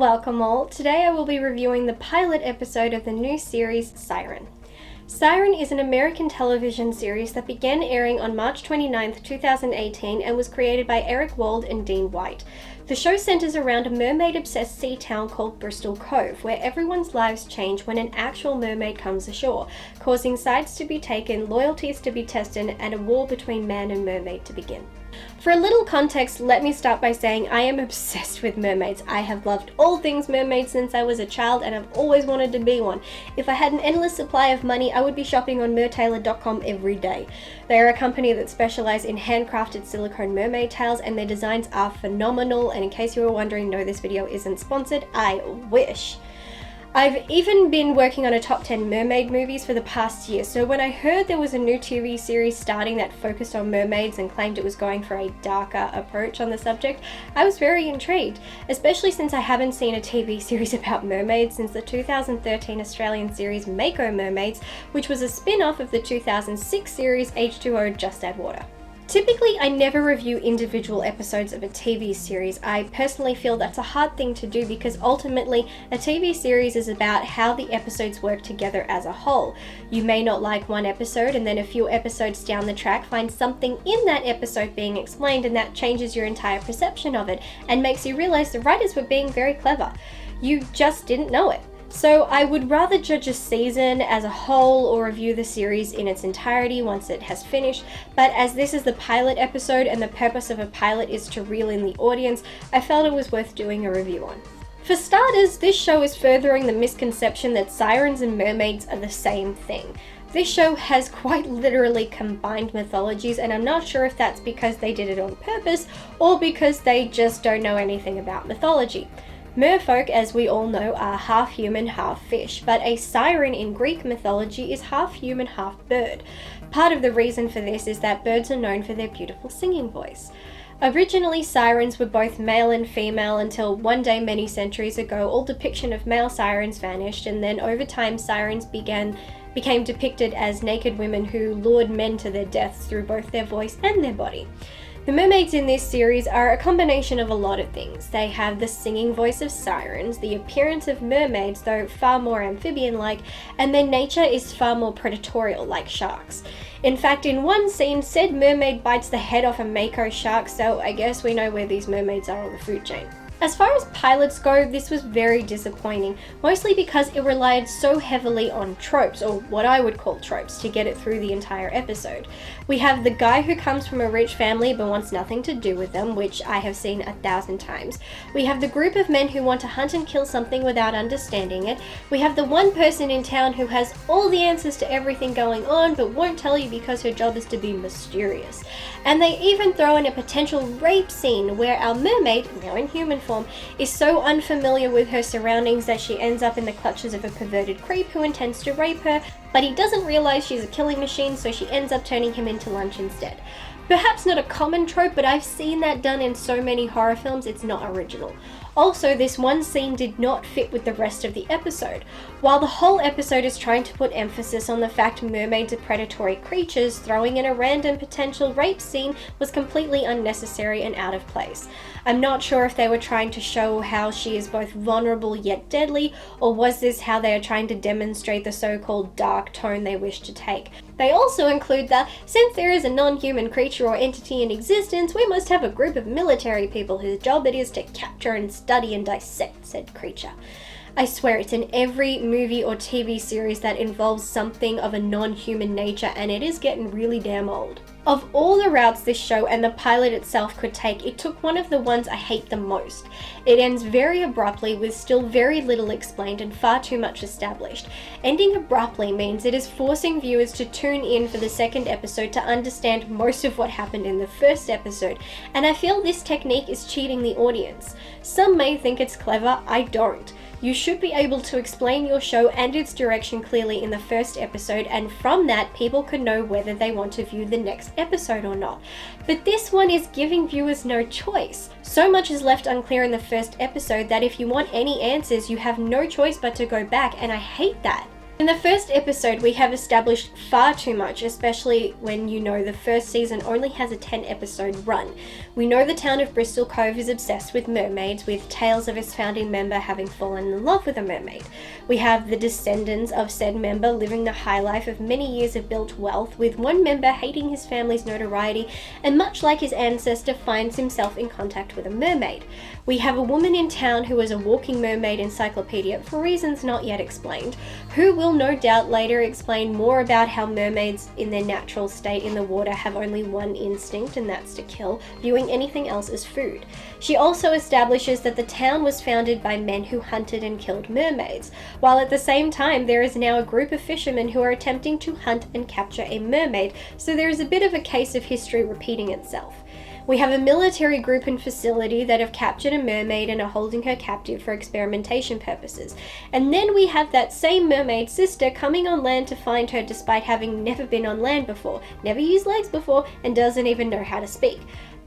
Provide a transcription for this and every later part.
Welcome all. Today I will be reviewing the pilot episode of the new series Siren. Siren is an American television series that began airing on March 29, 2018 and was created by Eric Wald and Dean White. The show centers around a mermaid-obsessed sea town called Bristol Cove, where everyone's lives change when an actual mermaid comes ashore, causing sides to be taken, loyalties to be tested, and a war between man and mermaid to begin. For a little context, let me start by saying I am obsessed with mermaids. I have loved all things mermaids since I was a child and I've always wanted to be one. If I had an endless supply of money, I would be shopping on mertailor.com every day. They are a company that specializes in handcrafted silicone mermaid tails and their designs are phenomenal, and in case you were wondering, no, this video isn't sponsored. I wish. I've even been working on a top 10 mermaid movies for the past year, so when I heard there was a new TV series starting that focused on mermaids and claimed it was going for a darker approach on the subject, I was very intrigued, especially since I haven't seen a TV series about mermaids since the 2013 Australian series Mako Mermaids, which was a spin-off of the 2006 series H2O Just Add Water. Typically, I never review individual episodes of a TV series. I personally feel that's a hard thing to do because ultimately a TV series is about how the episodes work together as a whole. You may not like one episode and then a few episodes down the track find something in that episode being explained, and that changes your entire perception of it and makes you realize the writers were being very clever. You just didn't know it. So I would rather judge a season as a whole or review the series in its entirety once it has finished, but as this is the pilot episode and the purpose of a pilot is to reel in the audience, I felt it was worth doing a review on. For starters, this show is furthering the misconception that sirens and mermaids are the same thing. This show has quite literally combined mythologies, and I'm not sure if that's because they did it on purpose or because they just don't know anything about mythology. Merfolk, as we all know, are half human, half fish, but a siren in Greek mythology is half human, half bird. Part of the reason for this is that birds are known for their beautiful singing voice. Originally, sirens were both male and female until one day many centuries ago, all depiction of male sirens vanished, and then over time sirens became depicted as naked women who lured men to their deaths through both their voice and their body. The mermaids in this series are a combination of a lot of things. They have the singing voice of sirens, the appearance of mermaids, though far more amphibian-like, and their nature is far more predatory, like sharks. In fact, in one scene, said mermaid bites the head off a mako shark, so I guess we know where these mermaids are on the food chain. As far as pilots go, this was very disappointing, mostly because it relied so heavily on tropes, or what I would call tropes, to get it through the entire episode. We have the guy who comes from a rich family but wants nothing to do with them, which I have seen 1,000 times. We have the group of men who want to hunt and kill something without understanding it. We have the one person in town who has all the answers to everything going on but won't tell you because her job is to be mysterious. And they even throw in a potential rape scene where our mermaid, now in human form, is so unfamiliar with her surroundings that she ends up in the clutches of a perverted creep who intends to rape her, but he doesn't realize she's a killing machine, so she ends up turning him into lunch instead. Perhaps not a common trope, but I've seen that done in so many horror films it's not original. Also, this one scene did not fit with the rest of the episode. While the whole episode is trying to put emphasis on the fact mermaids are predatory creatures, throwing in a random potential rape scene was completely unnecessary and out of place. I'm not sure if they were trying to show how she is both vulnerable yet deadly, or was this how they are trying to demonstrate the so-called dark tone they wish to take. They also include that, since there is a non-human creature or entity in existence, we must have a group of military people whose job it is to capture and study and dissect said creature. I swear it's in every movie or TV series that involves something of a non-human nature, and it is getting really damn old. Of all the routes this show and the pilot itself could take, it took one of the ones I hate the most. It ends very abruptly with still very little explained and far too much established. Ending abruptly means it is forcing viewers to tune in for the second episode to understand most of what happened in the first episode, and I feel this technique is cheating the audience. Some may think it's clever, I don't. You should be able to explain your show and its direction clearly in the first episode, and from that people can know whether they want to view the next episode or not. But this one is giving viewers no choice. So much is left unclear in the first episode that if you want any answers, you have no choice but to go back, and I hate that. In the first episode, we have established far too much, especially when you know the first season only has a 10-episode run. We know the town of Bristol Cove is obsessed with mermaids, with tales of its founding member having fallen in love with a mermaid. We have the descendants of said member living the high life of many years of built wealth, with one member hating his family's notoriety and, much like his ancestor, finds himself in contact with a mermaid. We have a woman in town who is a walking mermaid encyclopedia for reasons not yet explained, who will no doubt later explain more about how mermaids in their natural state in the water have only one instinct, and that's to kill, viewing anything else as food. She also establishes that the town was founded by men who hunted and killed mermaids, while at the same time there is now a group of fishermen who are attempting to hunt and capture a mermaid, so there is a bit of a case of history repeating itself. We have a military group and facility that have captured a mermaid and are holding her captive for experimentation purposes. And then we have that same mermaid sister coming on land to find her despite having never been on land before, never used legs before, and doesn't even know how to speak.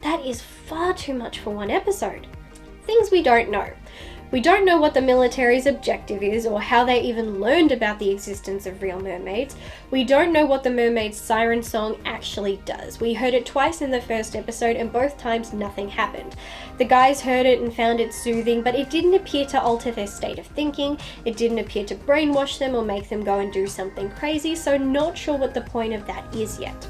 That is far too much for one episode. Things we don't know. We don't know what the military's objective is or how they even learned about the existence of real mermaids. We don't know what the mermaid's siren song actually does. We heard it twice in the first episode and both times nothing happened. The guys heard it and found it soothing, but it didn't appear to alter their state of thinking. It didn't appear to brainwash them or make them go and do something crazy, so not sure what the point of that is yet.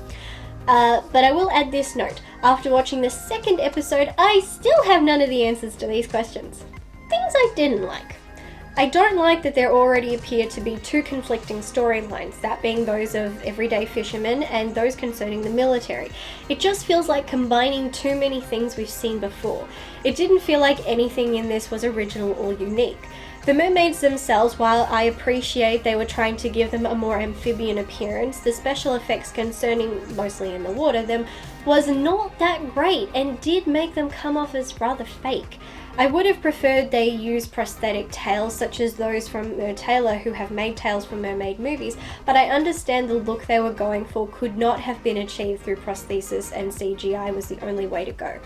But I will add this note. After watching the second episode, I still have none of the answers to these questions. Things I didn't like. I don't like that there already appear to be two conflicting storylines, that being those of everyday fishermen and those concerning the military. It just feels like combining too many things we've seen before. It didn't feel like anything in this was original or unique. The mermaids themselves, while I appreciate they were trying to give them a more amphibian appearance, the special effects concerning, mostly in the water, them was not that great and did make them come off as rather fake. I would have preferred they use prosthetic tails such as those from Mer Taylor, who have made tails for mermaid movies, but I understand the look they were going for could not have been achieved through prosthesis and CGI was the only way to go.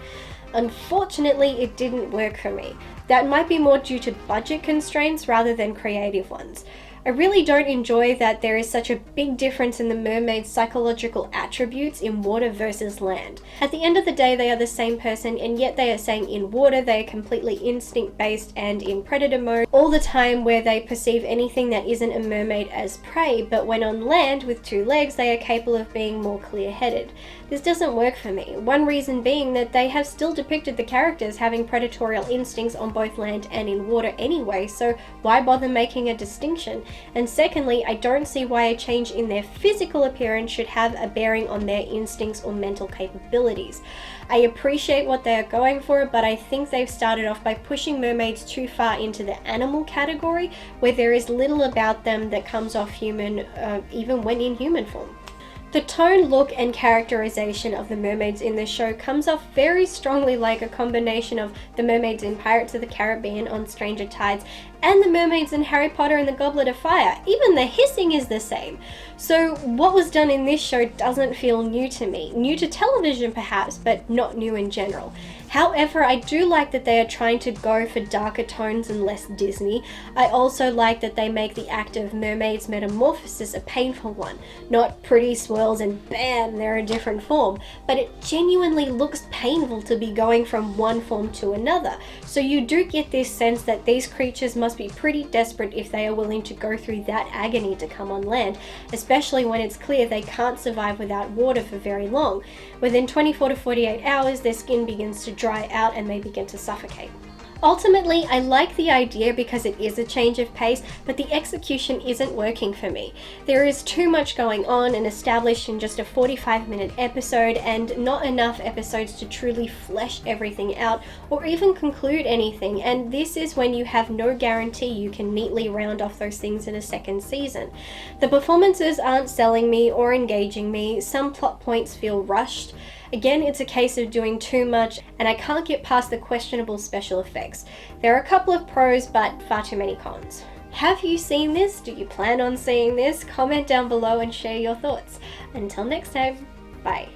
Unfortunately, it didn't work for me. That might be more due to budget constraints rather than creative ones. I really don't enjoy that there is such a big difference in the mermaid's psychological attributes in water versus land. At the end of the day, they are the same person, and yet they are saying in water they are completely instinct-based and in predator mode all the time, where they perceive anything that isn't a mermaid as prey, but when on land with two legs they are capable of being more clear-headed. This doesn't work for me, one reason being that they have still depicted the characters having predatorial instincts on both land and in water anyway, so why bother making a distinction? And secondly, I don't see why a change in their physical appearance should have a bearing on their instincts or mental capabilities. I appreciate what they are going for, but I think they've started off by pushing mermaids too far into the animal category, where there is little about them that comes off human, even when in human form. The tone, look, and characterization of the mermaids in this show comes off very strongly like a combination of the mermaids in Pirates of the Caribbean on Stranger Tides and the mermaids in Harry Potter and the Goblet of Fire. Even the hissing is the same. So what was done in this show doesn't feel new to me. New to television perhaps, but not new in general. However, I do like that they are trying to go for darker tones and less Disney. I also like that they make the act of mermaids metamorphosis a painful one. Not pretty swirls and bam, they're a different form. But it genuinely looks painful to be going from one form to another. So you do get this sense that these creatures must be pretty desperate if they are willing to go through that agony to come on land, especially when it's clear they can't survive without water for very long. Within 24 to 48 hours, their skin begins to dry out and they begin to suffocate. Ultimately, I like the idea because it is a change of pace, but the execution isn't working for me. There is too much going on and established in just a 45-minute episode, and not enough episodes to truly flesh everything out or even conclude anything, and this is when you have no guarantee you can neatly round off those things in a second season. The performances aren't selling me or engaging me, some plot points feel rushed. Again, it's a case of doing too much, and I can't get past the questionable special effects. There are a couple of pros, but far too many cons. Have you seen this? Do you plan on seeing this? Comment down below and share your thoughts. Until next time, bye.